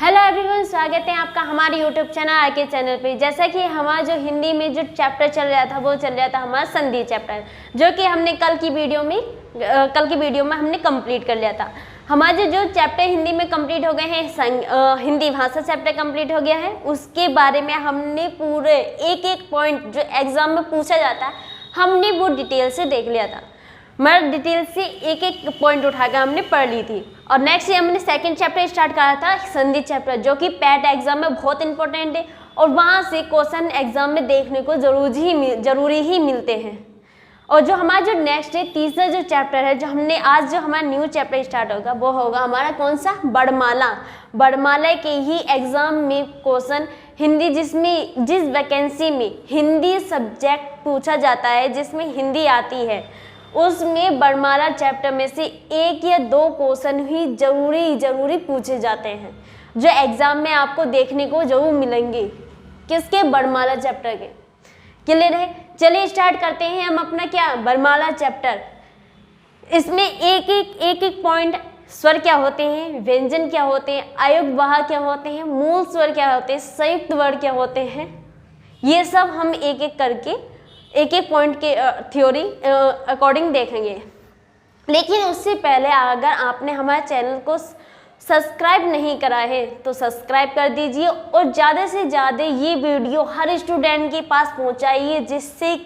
Hello everyone, स्वागत है आपका हमारे यूट्यूब चैनल आके चैनल पे। जैसा कि हमारा जो हिंदी में जो चैप्टर चल रहा था वो चल रहा था हमारा संधि चैप्टर, जो कि हमने कल की वीडियो में हमने कंप्लीट कर लिया था। हमारे जो चैप्टर हिंदी में कंप्लीट हो गए हैं, हिंदी भाषा चैप्टर कंप्लीट हो गया है, उसके बारे में हमने पूरे एक एक पॉइंट जो एग्जाम में पूछा जाता है हमने वो डिटेल से देख लिया था। मैं डिटेल से एक एक पॉइंट उठाकर हमने पढ़ ली थी। और नेक्स्ट हमने सेकंड चैप्टर स्टार्ट करा था संधि चैप्टर, जो कि पैट एग्जाम में बहुत इंपॉर्टेंट है और वहाँ से क्वेश्चन एग्जाम में देखने को जरूरी ही मिलते हैं। और जो हमारा जो नेक्स्ट है तीसरा जो चैप्टर है, जो हमने आज जो हमारा न्यू चैप्टर स्टार्ट होगा वो होगा हमारा कौन सा, बड़माला। बड़माला के ही एग्जाम में क्वेश्चन हिंदी, जिस वैकेंसी में हिंदी सब्जेक्ट पूछा जाता है, जिसमें हिंदी आती है, उसमें बड़माला चैप्टर में से एक या दो क्वेश्चन ही जरूरी पूछे जाते हैं, जो एग्जाम में आपको देखने को जरूर मिलेंगे। किसके, बड़माला चैप्टर के। क्लियर है? चलिए स्टार्ट करते हैं हम अपना क्या, बड़माला चैप्टर। इसमें एक एक पॉइंट, स्वर क्या होते हैं, व्यंजन क्या होते हैं, अयोगवाह क्या होते हैं, मूल स्वर क्या होते हैं, संयुक्त वर्ण क्या होते हैं, ये सब हम एक एक करके एक एक पॉइंट के थ्योरी अकॉर्डिंग देखेंगे। लेकिन उससे पहले अगर आपने हमारे चैनल को सब्सक्राइब नहीं करा है तो सब्सक्राइब कर दीजिए और ज़्यादा से ज़्यादा ये वीडियो हर स्टूडेंट के पास पहुंचाइए, जिससे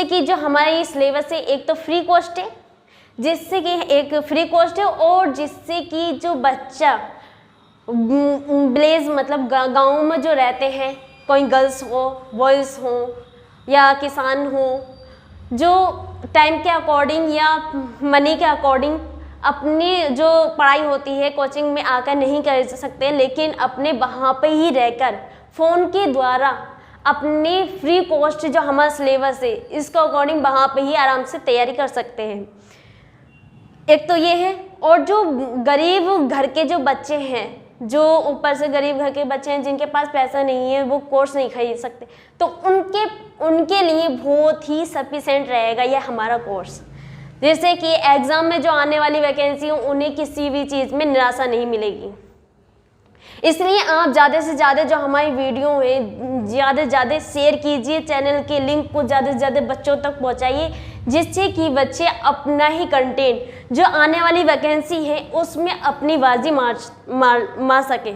कि जो हमारा ये सिलेबस है, एक तो फ्री कॉस्ट है, और जिससे कि जो बच्चा विलेज मतलब गाँव में जो रहते हैं, कोई गर्ल्स हो, बॉयज़ हो या किसान हो, जो टाइम के अकॉर्डिंग या मनी के अकॉर्डिंग अपनी जो पढ़ाई होती है कोचिंग में आकर नहीं कर सकते, लेकिन अपने वहाँ पे ही रहकर फ़ोन के द्वारा अपनी फ्री कॉस्ट जो हमारा सिलेबस है इसके अकॉर्डिंग वहाँ पे ही आराम से तैयारी कर सकते हैं। एक तो ये है। और जो गरीब घर के जो बच्चे हैं, जो ऊपर से गरीब घर के बच्चे हैं जिनके पास पैसा नहीं है, वो कोर्स नहीं खरीद सकते, तो उनके लिए बहुत ही सफिशिएंट रहेगा यह हमारा कोर्स। जैसे कि एग्ज़ाम में जो आने वाली वैकेंसी हो, उन्हें किसी भी चीज़ में निराशा नहीं मिलेगी। इसलिए आप ज़्यादा से ज़्यादा जो हमारी वीडियो है ज़्यादा से ज़्यादा शेयर कीजिए, चैनल के लिंक को ज़्यादा से ज़्यादा बच्चों तक पहुँचाइए, जिससे कि बच्चे अपना ही कंटेंट जो आने वाली वैकेंसी है उसमें अपनी बाजी मार सके।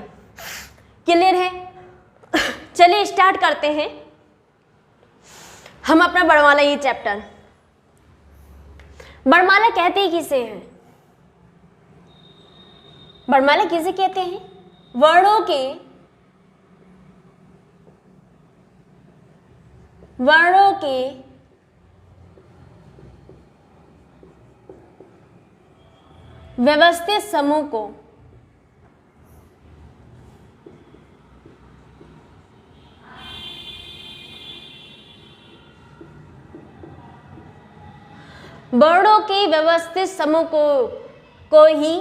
क्लियर है? चलिए स्टार्ट करते हैं हम अपना बड़माला ये चैप्टर। बड़माला कहते ही किसे हैं? बड़माला किसे कहते हैं? वर्णों के व्यवस्थित समूह को वर्णों के व्यवस्थित समूह को ही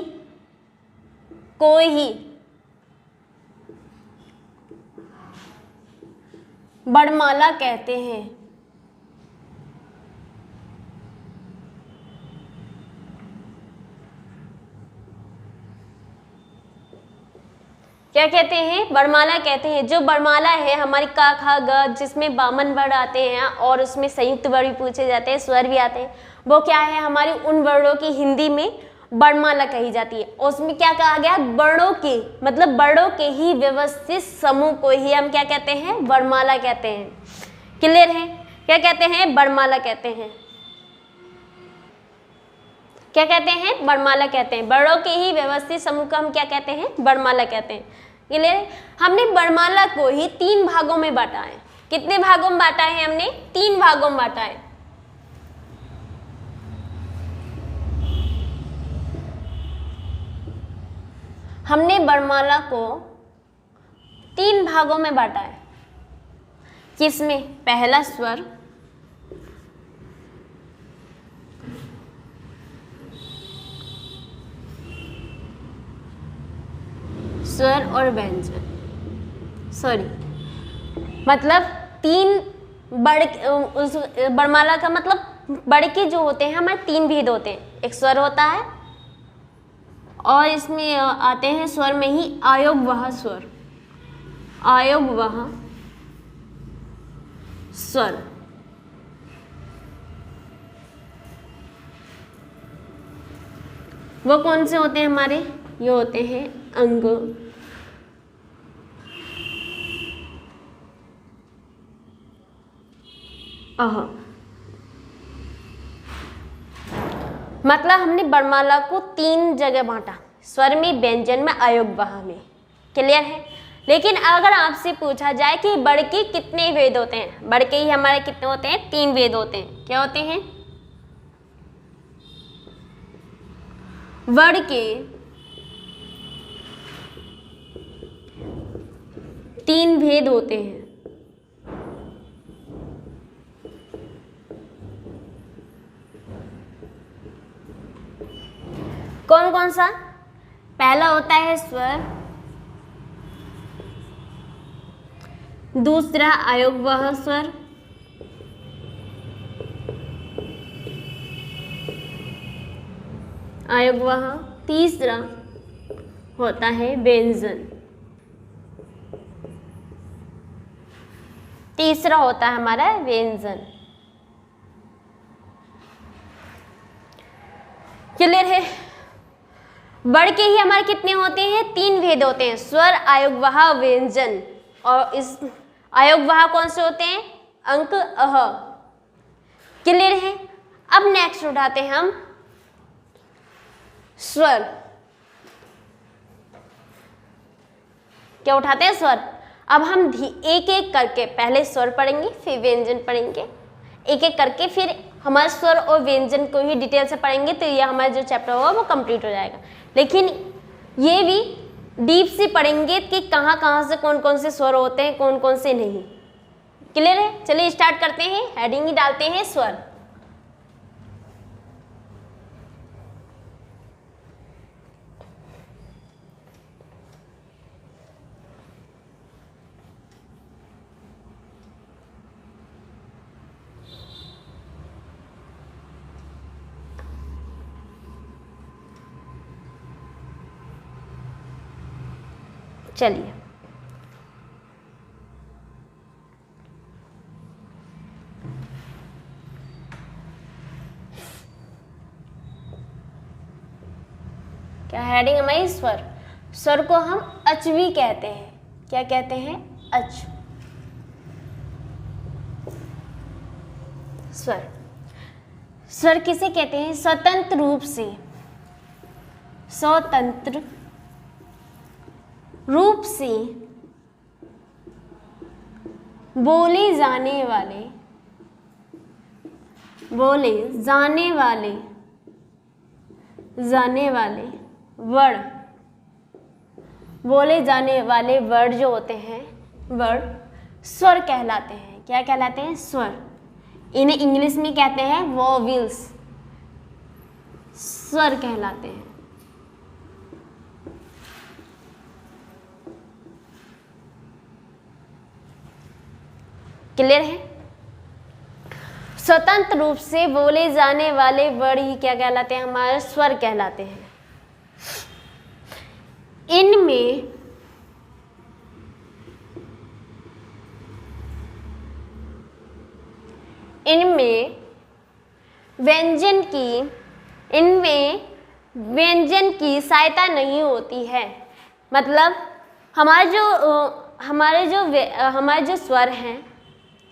बड़माला कहते हैं। क्या कहते हैं? बड़माला कहते हैं। जो बड़माला है हमारी का, खा, ग, जिसमें 52 वर्ण आते हैं और उसमें संयुक्त वर्ण भी पूछे जाते हैं, स्वर भी आते हैं, वो क्या है, हमारी उन वर्णों की हिंदी में बड़माला कही जाती है। उसमें क्या कहा गया, वर्णों के मतलब वर्णों के ही व्यवस्थित समूह को ही हम क्या कहते हैं, बड़माला कहते हैं। क्लियर है? क्या कहते हैं? बड़माला कहते हैं। क्या कहते हैं? बड़माला कहते हैं। वर्णों के ही व्यवस्थित समूह को हम क्या कहते हैं, बड़माला कहते हैं। क्लियर है? हमने बड़माला को ही 3 भागों में बांटा है। कितने भागों में बांटा है? हमने 3 भागों में बांटा है। हमने बड़माला को 3 भागों में बांटा है। किसमें? पहला स्वर, स्वर और व्यंजन, मतलब 3 बड़माला का मतलब बड़के जो होते हैं हमारे 3 भेद होते हैं। एक स्वर होता है और इसमें आते हैं स्वर में ही आयोगवाह स्वर, आयोगवाह स्वर। वो कौन से होते हैं हमारे? ये होते हैं अंग, अह। मतलब हमने वर्णमाला को 3 जगह बांटा, स्वर में, व्यंजन में, आयोगवाह में। क्लियर है? लेकिन अगर आपसे पूछा जाए कि वर्ण के कितने वेद होते हैं, वर्ण के ही हमारे कितने होते हैं? 3 वेद होते हैं। क्या होते हैं? वर्ण के 3 भेद होते हैं। कौन कौन सा? पहला होता है स्वर, दूसरा आयोगवाह स्वर, आयोगवाह, तीसरा होता है व्यंजन, तीसरा होता है हमारा व्यंजन। क्लियर है? वर्ण के ही हमारे कितने होते हैं? 3 भेद होते हैं, स्वर, आयोगवाह, व्यंजन। और इस आयोगवाह कौन से होते हैं? अंक, अह। क्लियर है? अब नेक्स्ट उठाते हैं हम स्वर। क्या उठाते हैं? स्वर। अब हम एक एक करके पहले स्वर पढ़ेंगे, फिर व्यंजन पढ़ेंगे, एक एक करके फिर हमारे स्वर और व्यंजन को ही डिटेल से पढ़ेंगे, तो ये हमारा जो चैप्टर होगा वो कंप्लीट हो जाएगा। लेकिन ये भी डीप से पढ़ेंगे कि कहाँ कहाँ से कौन कौन से स्वर होते हैं, कौन कौन से नहीं। क्लियर है? चलिए स्टार्ट करते हैं। हेडिंग ही डालते हैं स्वर। चलिए क्या हेडिंग हमारी? स्वर। स्वर को हम अच भी कहते हैं। क्या कहते हैं? अच। स्वर। स्वर किसे कहते हैं? स्वतंत्र रूप से, स्वतंत्र रूप से बोले जाने वाले, बोले जाने वाले, जाने वाले वर्ण, बोले जाने वाले वर्ड जो होते हैं, वर्ड स्वर कहलाते हैं। क्या कहलाते हैं? स्वर। इन्हें इंग्लिश में कहते हैं वोवेल्स, स्वर कहलाते हैं। क्लियर है? स्वतंत्र रूप से बोले जाने वाले वर्ड ही क्या कहलाते हैं? हमारे स्वर कहलाते हैं। इनमें व्यंजन की सहायता नहीं होती है। मतलब हमारे जो स्वर हैं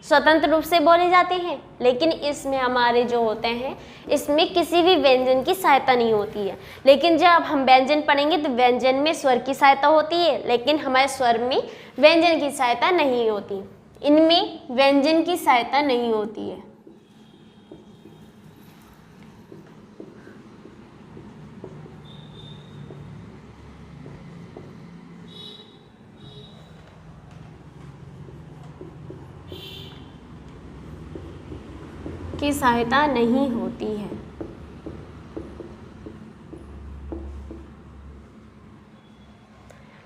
स्वतंत्र रूप से बोले जाते हैं, लेकिन इसमें हमारे जो होते हैं इसमें किसी भी व्यंजन की सहायता नहीं होती है। लेकिन जब हम व्यंजन पढ़ेंगे तो व्यंजन में स्वर की सहायता होती है, लेकिन हमारे स्वर में व्यंजन की सहायता नहीं होती। इनमें व्यंजन की सहायता नहीं होती है। की सहायता नहीं होती है।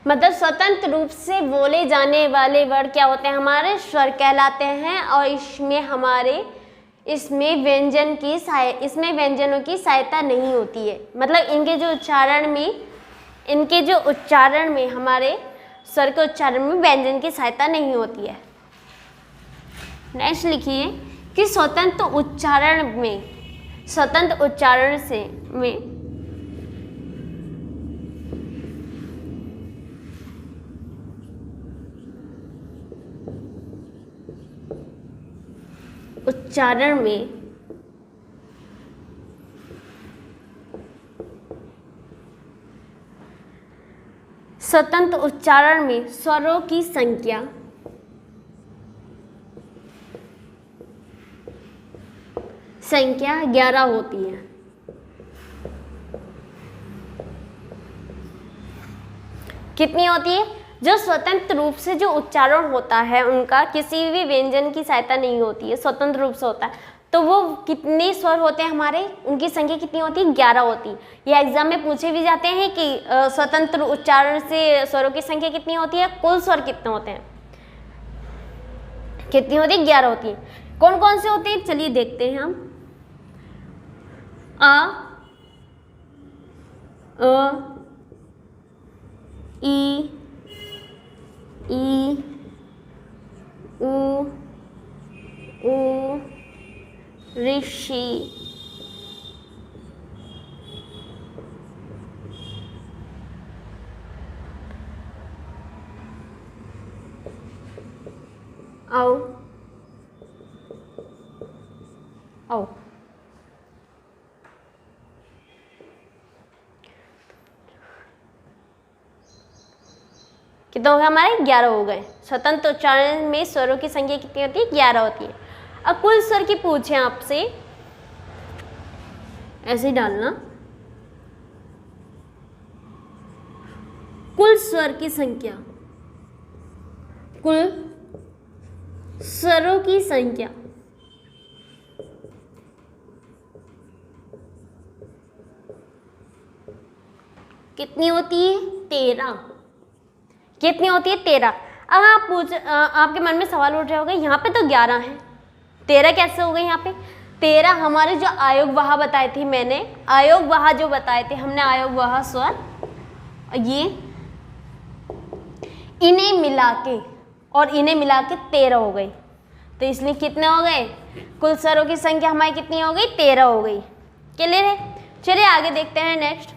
मतलब स्वतंत्र रूप से बोले जाने वाले वर्ड क्या होते हैं? हमारे स्वर कहलाते हैं। और इसमें व्यंजनों की सहायता नहीं होती है। मतलब इनके जो उच्चारण में इनके जो उच्चारण में, हमारे स्वर के उच्चारण में व्यंजन की सहायता नहीं होती है। नेक्स्ट लिखिए कि स्वतंत्र उच्चारण से स्वतंत्र उच्चारण में स्वरों की संख्या संख्या 11 होती है। कितनी होती है? जो स्वतंत्र रूप से जो उच्चारण होता है उनका किसी भी व्यंजन की सहायता नहीं होती है, स्वतंत्र रूप से होता है, तो वो कितने स्वर होते हैं हमारे, उनकी संख्या कितनी होती है? 11 होती है। ये एग्जाम में पूछे भी जाते हैं कि स्वतंत्र उच्चारण से स्वरों की संख्या कितनी होती है, कुल स्वर कितने होते हैं, कितनी होती है? 11 होती है। कौन कौन से होते हैं चलिए देखते हैं हम। आ, ई, उ, ऋषि, औ, कितने हो गए हमारे? 11 हो गए। स्वतंत्र उच्चारण में स्वरों की संख्या कितनी होती है? 11 होती है। अब कुल स्वर की पूछे आपसे, ऐसे ही डालना, कुल स्वर की संख्या, कुल स्वरों की संख्या कितनी होती है? 13। कितनी होती है? 13। अब आपके मन में सवाल उठ रहा होगा, यहाँ पे तो 11 है, 13 कैसे हो गई यहाँ पे? 13 हमारे जो आयोगवाह बताए थे, मैंने आयोगवाह जो बताए थे, हमने आयोगवाह स्वर, ये इन्हें मिला के 13 हो गई। तो इसलिए कितने हो गए? कुल स्वरों की संख्या हमारी कितनी हो गई? 13 हो गई। क्लियर है? चलिए आगे देखते हैं नेक्स्ट।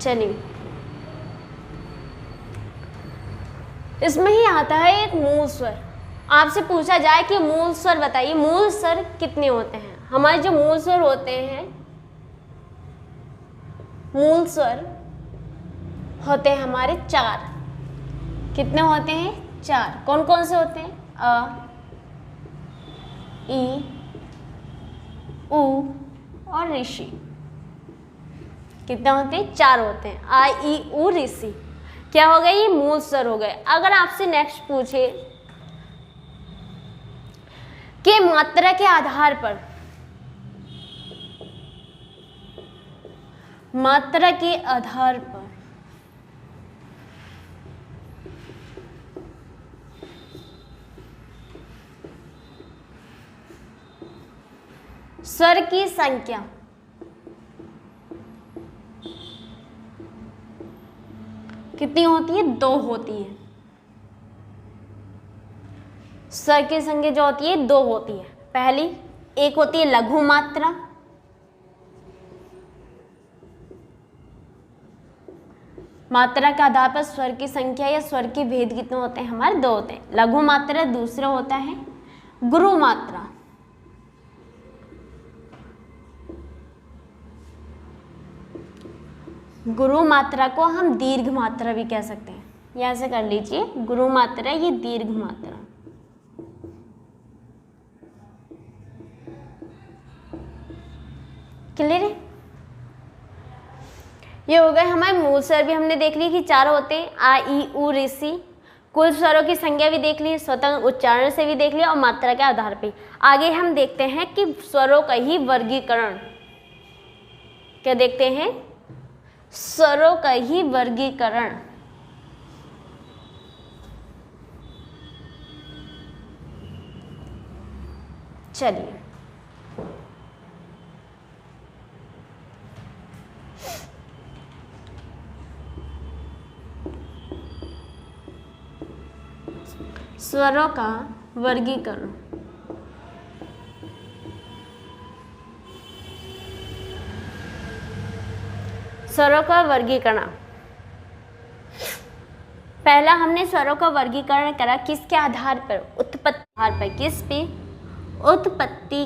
चलिए, इसमें ही आता है एक मूल स्वर। आपसे पूछा जाए कि मूल स्वर बताइए, मूल स्वर कितने होते हैं? हमारे जो मूल स्वर होते हैं, मूल स्वर होते हैं हमारे 4। कितने होते हैं? 4। कौन कौन से होते हैं? अ, ई, उ और ऋषि। कितने होते हैं? 4 होते हैं। आ, ई, उ, ऋषि। क्या हो गए? ये मूल स्वर हो गए। अगर आपसे नेक्स्ट पूछे कि मात्रा के आधार पर, मात्रा के आधार पर स्वर की संख्या कितनी होती है? 2 होती है। स्वर की संख्या जो होती है 2 होती है। पहली एक होती है लघु मात्रा, मात्रा के आधार पर स्वर की संख्या या स्वर के भेद कितने होते हैं? हमारे 2 होते हैं। लघु मात्रा। दूसरा होता है गुरु मात्रा। गुरु मात्रा को हम दीर्घ मात्रा भी कह सकते हैं। या ऐसे कर लीजिए, गुरु मात्रा ये दीर्घ मात्रा। क्लियर है? ये हो गए हमारे मूल स्वर भी हमने देख ली कि 4 होते हैं। आ, ई, उ, ऋषि। कुल स्वरों की संख्या भी देख ली, स्वतंत्र उच्चारण से भी देख लिया और मात्रा के आधार पे। आगे हम देखते हैं कि स्वरों का ही वर्गीकरण। क्या देखते हैं? स्वरों का ही वर्गीकरण। चलिए, स्वरों का वर्गीकरण। स्वरों का वर्गीकरण। पहला हमने स्वरों का वर्गीकरण करा किसके आधार पर? उत्पत्ति आधार पर। किस पे? उत्पत्ति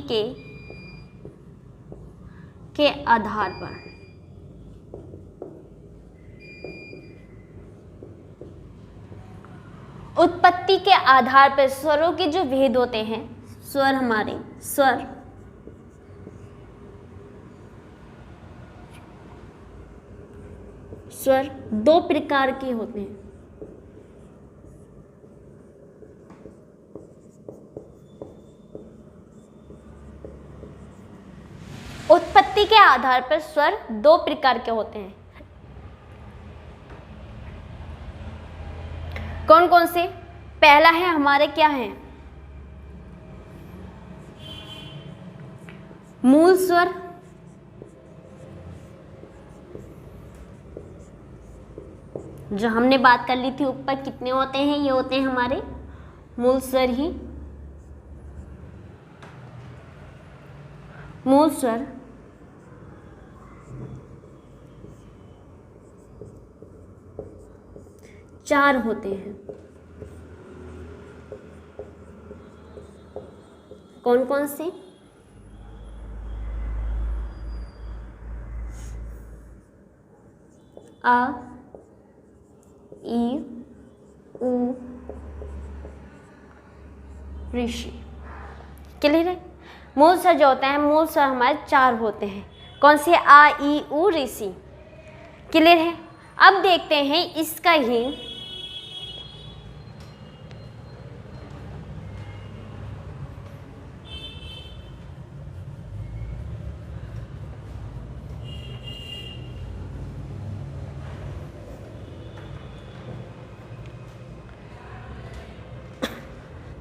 के आधार पर। उत्पत्ति के आधार पर स्वरों के जो भेद होते हैं, स्वर हमारे स्वर दो प्रकार के होते हैं। उत्पत्ति के आधार पर स्वर दो प्रकार के होते हैं। कौन कौन से? पहला है हमारे क्या है? मूल स्वर, जो हमने बात कर ली थी ऊपर, कितने होते हैं? ये होते हैं हमारे मूल स्वर ही। मूल स्वर चार होते हैं। कौन कौन से? आ, ई, उ, ऋषि। क्लियर है? मूल स्वर जो होते हैं, मूल स्वर हमारे चार होते हैं। कौन से? आ, ई, उ, ऋषि। क्लियर है? अब देखते हैं इसका ही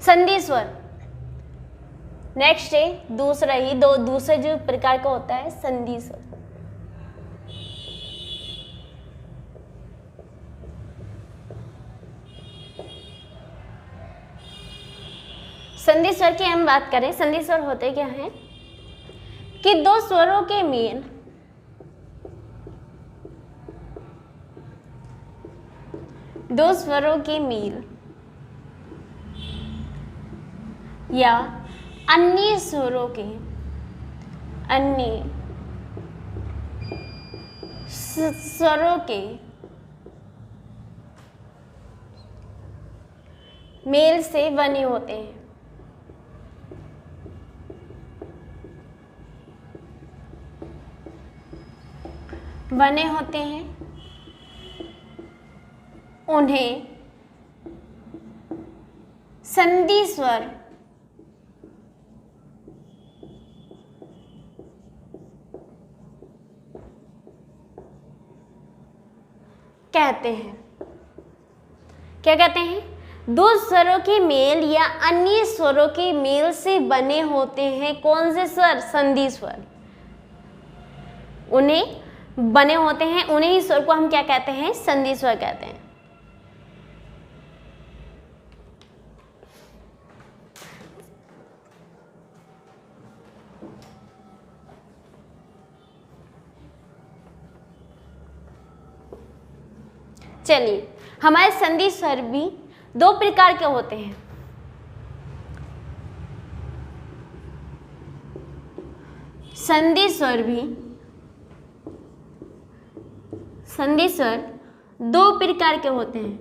संधि स्वर। नेक्स्ट है दूसरा ही दूसरे जो प्रकार का होता है संधि स्वर। संधि स्वर की हम बात करें, संधि स्वर होते क्या हैं कि दो स्वरों के मेल या अन्य स्वरों के मेल से बने होते हैं। उन्हें संधि स्वर कहते हैं। क्या कहते हैं? दो स्वरों के मेल या अन्य स्वरों के मेल से बने होते हैं कौन से स्वर? संधि स्वर। उन्हें बने होते हैं, उन्हें ही स्वर को हम क्या कहते हैं? संधि स्वर कहते हैं। चलिए, हमारे संधि स्वर भी दो प्रकार के होते हैं। संधि स्वर दो प्रकार के होते हैं।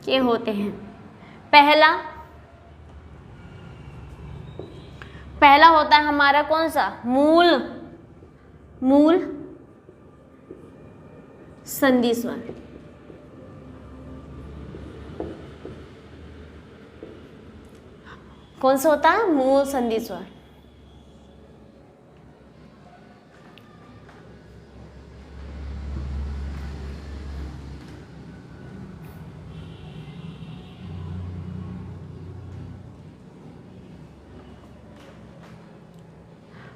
ये होते हैं, पहला पहला होता है हमारा कौन सा, मूल, मूल संधि स्वर। कौन सा होता है, मूल संधि स्वर।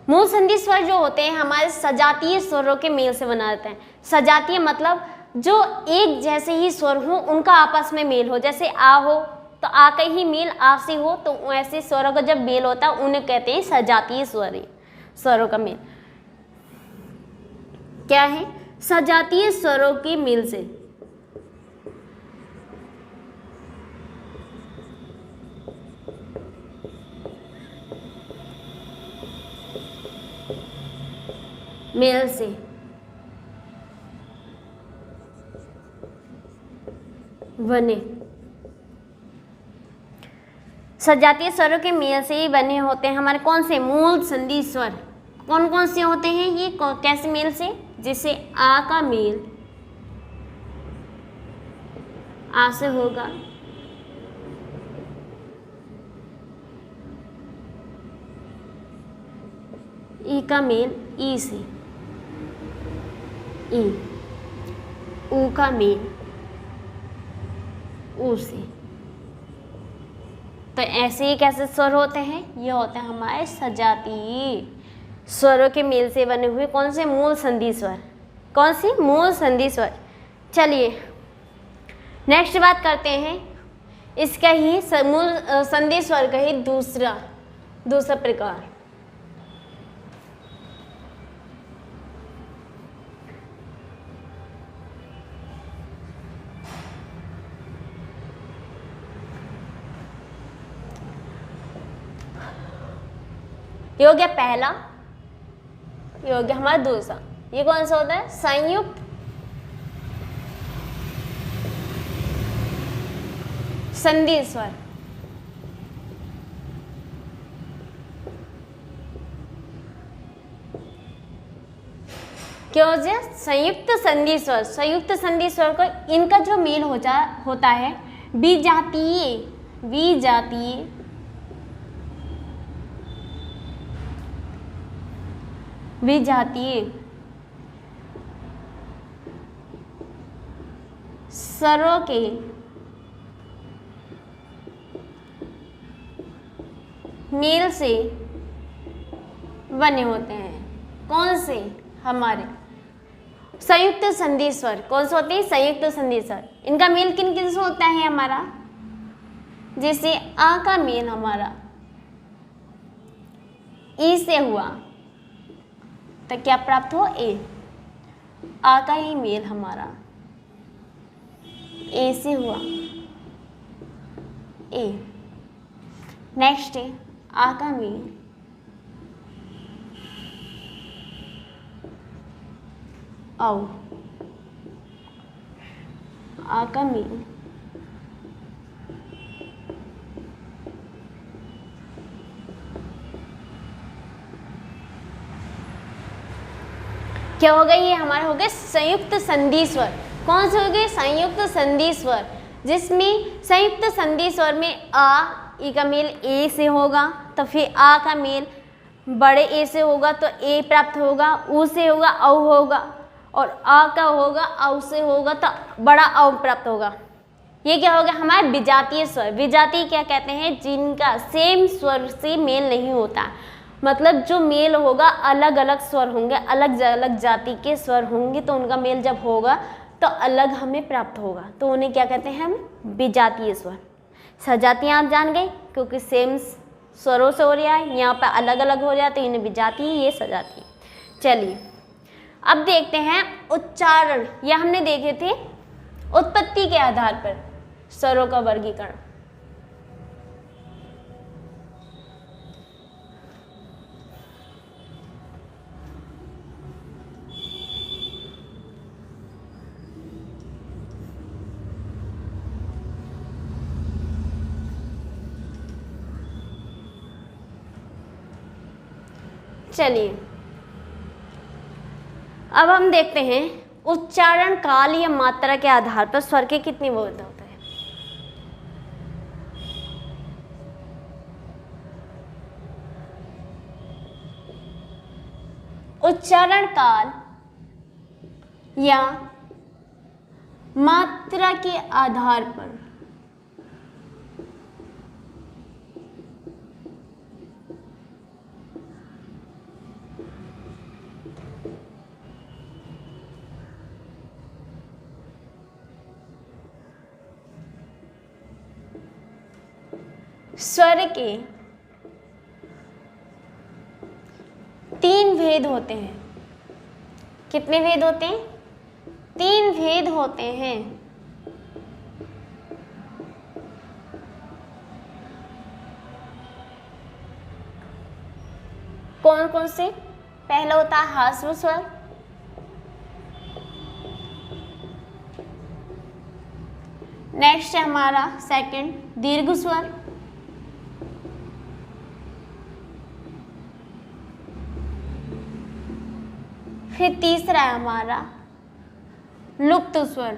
मूल संधि स्वर जो होते हैं हमारे सजातीय स्वरों के मेल से बना जाते हैं। सजातीय मतलब जो एक जैसे ही स्वर हो उनका आपस में मेल हो, जैसे आ हो तो आ का ही मेल आ से हो, तो ऐसे स्वरों का जब मेल होता है उन्हें कहते हैं सजातीय स्वर। स्वरों का मेल क्या है, सजातीय स्वरों के मेल से। मेल से बने, सजातीय स्वरों के मेल से ही बने होते हैं हमारे कौन से, मूल संधि स्वर। कौन कौन से होते हैं ये, कैसे मेल से, जैसे आ का मेल आ से होगा, ई का मेल ई से, ई, ऊ का मेल ऊ से। तो ऐसे ही कैसे स्वर होते हैं, ये होते हैं हमारे सजातीय स्वरों के मेल से बने हुए कौन से, मूल संधि स्वर। कौन सी, मूल संधि स्वर। चलिए नेक्स्ट बात करते हैं इसका ही मूल संधि स्वर का ही दूसरा प्रकार। ये हो गया पहला, ये हो गया हमारा दूसरा। ये कौन सा होता है, संयुक्त संधि स्वर। क्या हो जाए, संयुक्त संधि स्वर। संयुक्त संधि स्वर को इनका जो मेल होता है विजातीय, विजातीय विजातीय स्वरों के मेल से बने होते हैं। कौन से, हमारे संयुक्त संधि स्वर। कौन से होते हैं, संयुक्त संधि स्वर। इनका मेल किन किन से होता है हमारा, जैसे आ का मेल हमारा ई से हुआ तो क्या प्राप्त हो, ए। आ का ही मेल हमारा ए से हुआ, ए। नेक्स्ट है आ का मेल औ, आ का मेल क्या हो गए, ये हमारे हो गए संयुक्त संधि स्वर। कौन से हो गए, संयुक्त संधि स्वर, जिसमें संयुक्त संधि स्वर में आ ई का मेल ए से होगा तो फिर आ का मेल बड़े ए से होगा तो ए प्राप्त होगा, ऊ से होगा औ होगा, और आ का होगा औ से होगा तो बड़ा औ प्राप्त होगा। ये क्या होगा, हमारे विजातीय स्वर। विजातीय क्या कहते हैं, जिनका सेम स्वर से मेल नहीं होता, मतलब जो मेल होगा अलग अलग स्वर होंगे, अलग अलग जाति के स्वर होंगे, तो उनका मेल जब होगा तो अलग हमें प्राप्त होगा, तो उन्हें क्या कहते हैं हम, विजातीय स्वर। सजातीय आप जान गए क्योंकि सेम स्वरों से हो रहा है, यहाँ पर अलग अलग हो रहा है तो इन्हें विजातीय, ये सजातीय। चलिए अब देखते हैं उच्चारण। यह हमने देखे थे उत्पत्ति के आधार पर स्वरों का वर्गीकरण। चलिए अब हम देखते हैं उच्चारण काल या मात्रा के आधार पर स्वर के कितने बोध होते हैं। उच्चारण काल या मात्रा के आधार पर स्वर के 3 भेद होते हैं। कितने भेद होते हैं? 3 भेद होते हैं। कौन कौन से? पहला होता है ह्रस्व स्वर, नेक्स्ट है हमारा सेकंड दीर्घ स्वर, फिर तीसरा है हमारा लुप्त स्वर।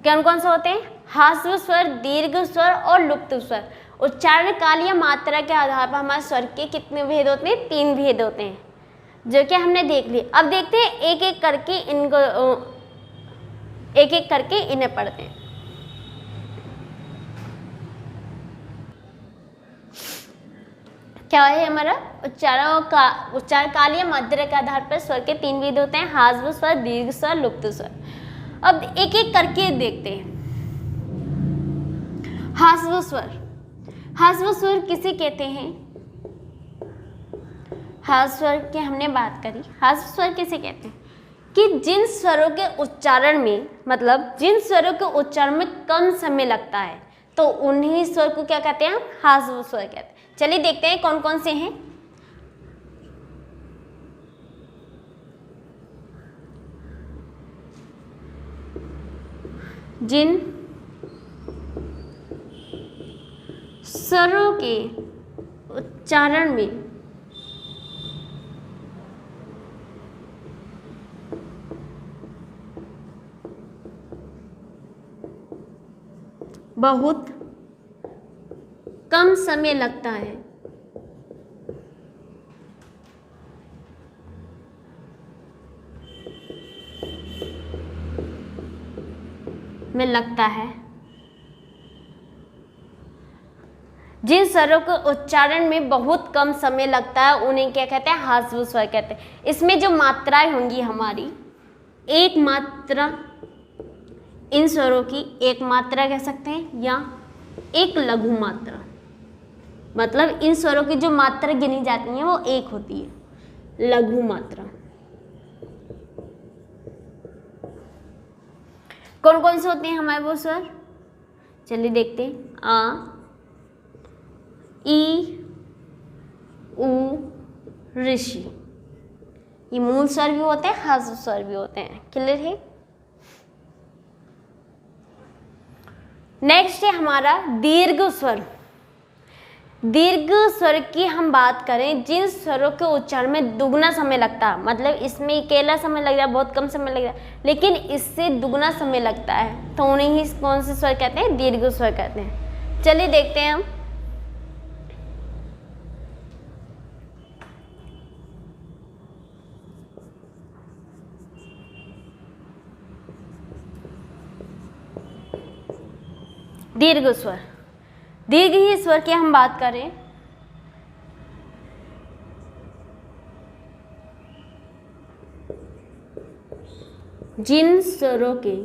कौन कौन से होते हैं? ह्रस्व स्वर, दीर्घ स्वर और लुप्त स्वर। उच्चारण काल या मात्रा के आधार पर हमारे स्वर के कितने भेद होते हैं? 3 भेद होते हैं, जो कि हमने देख लिए। अब देखते हैं एक एक करके इन्हें पढ़ते हैं। क्या है हमारा? उच्चारण काल या मात्रा के आधार पर स्वर के 3 भेद होते हैं, ह्रस्व स्वर, दीर्घ स्वर, लुप्त स्वर। अब एक एक करके देखते हैं। ह्रस्व स्वर, ह्रस्व स्वर किसे कहते हैं? ह्रस्व स्वर की हमने बात करी। ह्रस्व स्वर किसे कहते हैं? कि जिन स्वरों के उच्चारण में, मतलब जिन स्वरों के उच्चारण में कम समय लगता है, तो उन्हीं स्वर को क्या कहते हैं? हम ह्रस्व स्वर कहते हैं। चलिए देखते हैं कौन कौन से हैं। जिन स्वरों के उच्चारण में बहुत कम समय लगता है, में लगता है। जिन स्वरों के उच्चारण में बहुत कम समय लगता है उन्हें क्या कहते हैं? ह्रस्व स्वर कहते हैं। इसमें जो मात्राएं होंगी हमारी, एक मात्रा, इन स्वरों की एक मात्रा कह सकते हैं या एक लघु मात्रा, मतलब इन स्वरों की जो मात्रा गिनी जाती है वो एक होती है, लघु मात्रा। कौन कौन से होते हैं हमारे वो स्वर? चलिए देखते हैं। आ, ई, उ, ऋषि, ये मूल स्वर भी होते हैं, ह्रस्व स्वर भी होते हैं। क्लियर है? नेक्स्ट है हमारा दीर्घ स्वर। दीर्घ स्वर की हम बात करें, जिन स्वरों के उच्चारण में दुगना समय लगता है, मतलब इसमें अकेला समय लग रहा है, बहुत कम समय लग रहा है, लेकिन इससे दुगना समय लगता है, तो उन्हें ही कौन से स्वर कहते हैं? दीर्घ स्वर कहते हैं। चलिए देखते हैं हम। दीर्घ स्वर, दीर्घ ही स्वर की हम बात करें, जिन स्वरों के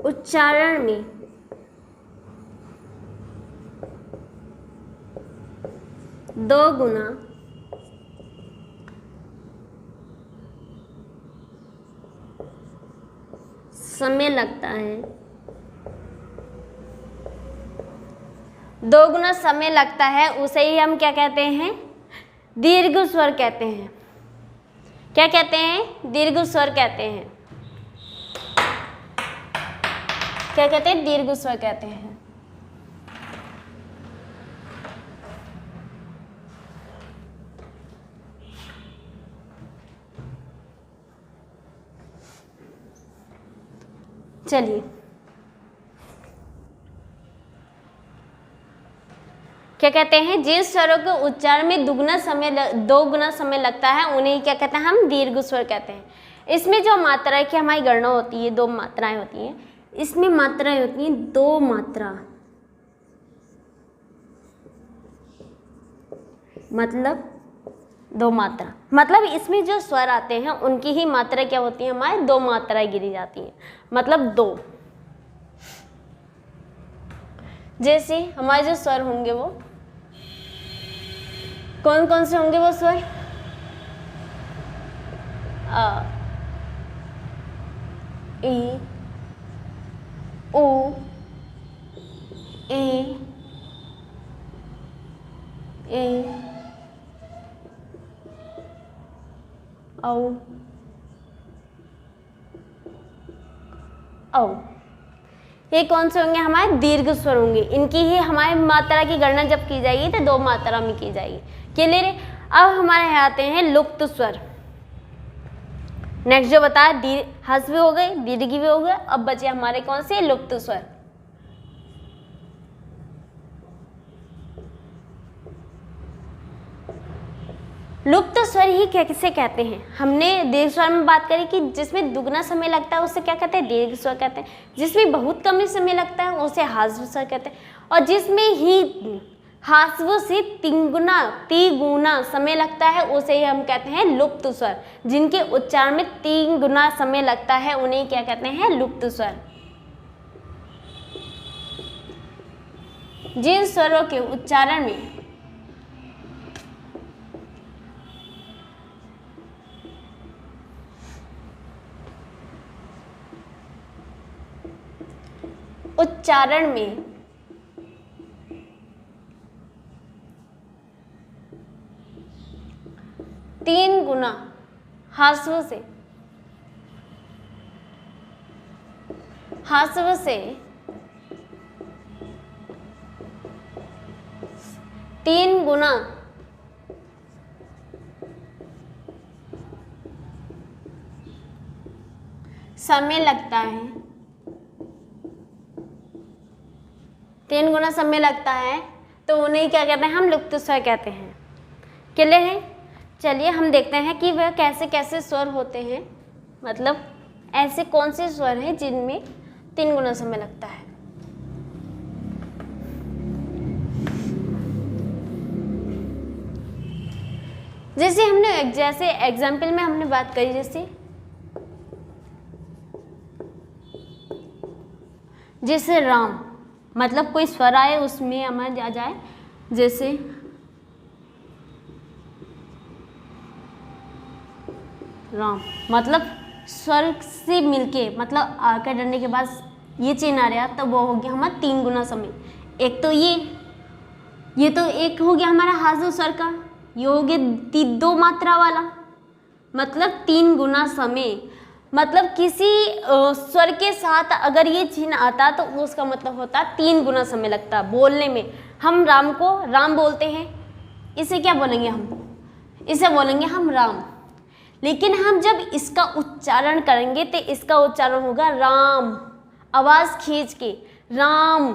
उच्चारण में दो गुना समय लगता है, दो गुना समय लगता है, उसे ही हम क्या कहते हैं? दीर्घ स्वर कहते हैं। क्या कहते हैं? दीर्घ स्वर कहते हैं। क्या कहते हैं? दीर्घ स्वर कहते हैं। चलिए, क्या कहते हैं? जिन स्वरों के उच्चारण में दो गुना समय लगता है उन्हें क्या कहते हैं? हम दीर्घ स्वर कहते हैं। इसमें जो मात्रा की हमारी गणना होती है, 2 मात्राएं होती हैं। इसमें मात्राएं होती हैं 2 मात्रा, मतलब 2 मात्रा, मतलब इसमें जो स्वर आते हैं उनकी ही मात्रा क्या होती है? हमारे 2 मात्राएं गिनी जाती हैं, मतलब 2। जैसे हमारे जो स्वर होंगे वो कौन कौन से होंगे? वो स्वर अ, ई, उ, ए, औ, औ। ये कौन से होंगे? हमारे दीर्घ स्वर होंगे। इनकी ही हमारी मात्रा की गणना जब की जाएगी तो 2 मात्रा में की जाएगी। क्लियर है? अब हमारे यहाँ आते हैं लुप्त स्वर। नेक्स्ट जो बताया, ह्रस्व भी हो गए, दीर्घ भी हो गए, अब बचे हमारे कौन से? लुप्त स्वर। लुप्त स्वर ही कैसे कहते हैं? हमने दीर्घ स्वर में बात करी कि जिसमें दुगना समय लगता है उसे क्या कहते हैं? दीर्घ स्वर कहते हैं। जिसमें बहुत कम समय लगता है उसे ह्रस्व स्वर कहते हैं। और जिसमें ही ह्रस्व से 3 गुना समय लगता है उसे ही हम कहते हैं लुप्त स्वर। जिनके उच्चारण में 3 गुना समय लगता है उन्हें क्या कहते हैं? लुप्त स्वर। जिन स्वरों के उच्चारण में में 3 गुना ह्रस्व से 3 गुना समय लगता है, 3 गुना समय लगता है, तो उन्हें क्या कहते हैं? हम लुप्त स्वर कहते हैं। क्लियर है? चलिए हम देखते हैं कि वह कैसे कैसे स्वर होते हैं, मतलब ऐसे कौन से स्वर हैं जिनमें 3 गुना समय लगता है। जैसे एग्जाम्पल में हमने बात करी, जैसे राम, मतलब कोई स्वर आए उसमें हमारे आ जाए, जैसे राम, मतलब स्वर से मिलके, मतलब आकर डरने के बाद ये चिन्ह आ रहा, तो वो हो गया हमारा 3 गुना समय। एक तो ये तो एक हो गया हमारा ह्रस्व स्वर का, ये हो गया 2 मात्रा वाला, मतलब 3 गुना समय। मतलब किसी स्वर के साथ अगर ये चिन्ह आता तो उसका मतलब होता 3 गुना समय लगता बोलने में। हम राम को राम बोलते हैं, इसे क्या बोलेंगे? इसे बोलेंगे हम राम। लेकिन हम जब इसका उच्चारण करेंगे तो इसका उच्चारण होगा राम, आवाज़ खींच के राम।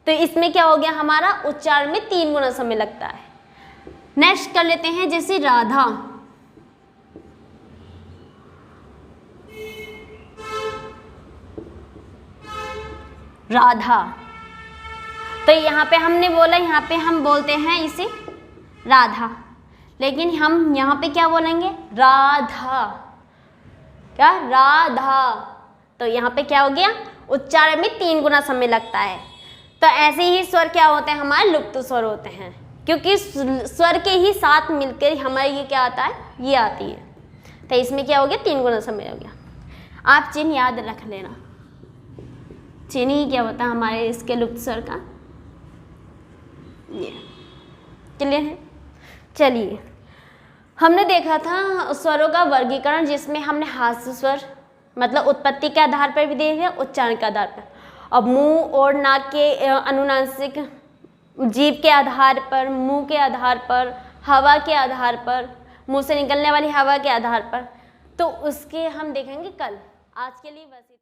तो इसमें क्या हो गया? हमारा उच्चारण में 3 गुना समय लगता है। नेक्स्ट कर लेते हैं, जैसे राधा। राधा, तो यहाँ पे हमने बोला, यहाँ पे हम बोलते हैं इसे राधा, लेकिन हम यहाँ पे क्या बोलेंगे? राधा। क्या? राधा। तो यहाँ पे क्या हो गया? उच्चारण में 3 गुना समय लगता है। तो ऐसे ही स्वर क्या होते हैं? हमारे लुप्त स्वर होते हैं, क्योंकि स्वर के ही साथ मिलकर हमारे ये क्या आता है? ये आती है। तो इसमें क्या हो गया? 3 गुना समय हो गया। आप चिन्ह याद रख लेना, चिन्ह ही क्या होता है हमारे इसके लुप्त स्वर का। ये क्लियर है? चलिए हमने देखा था स्वरों का वर्गीकरण, जिसमें हमने हास्य स्वर मतलब उत्पत्ति के आधार पर भी देखा, उच्चारण के आधार पर। अब मुंह और नाक के अनुनासिक, जीभ के आधार पर, मुंह के आधार पर, हवा के आधार पर, मुंह से निकलने वाली हवा के आधार पर, तो उसके हम देखेंगे कल। आज के लिए बस।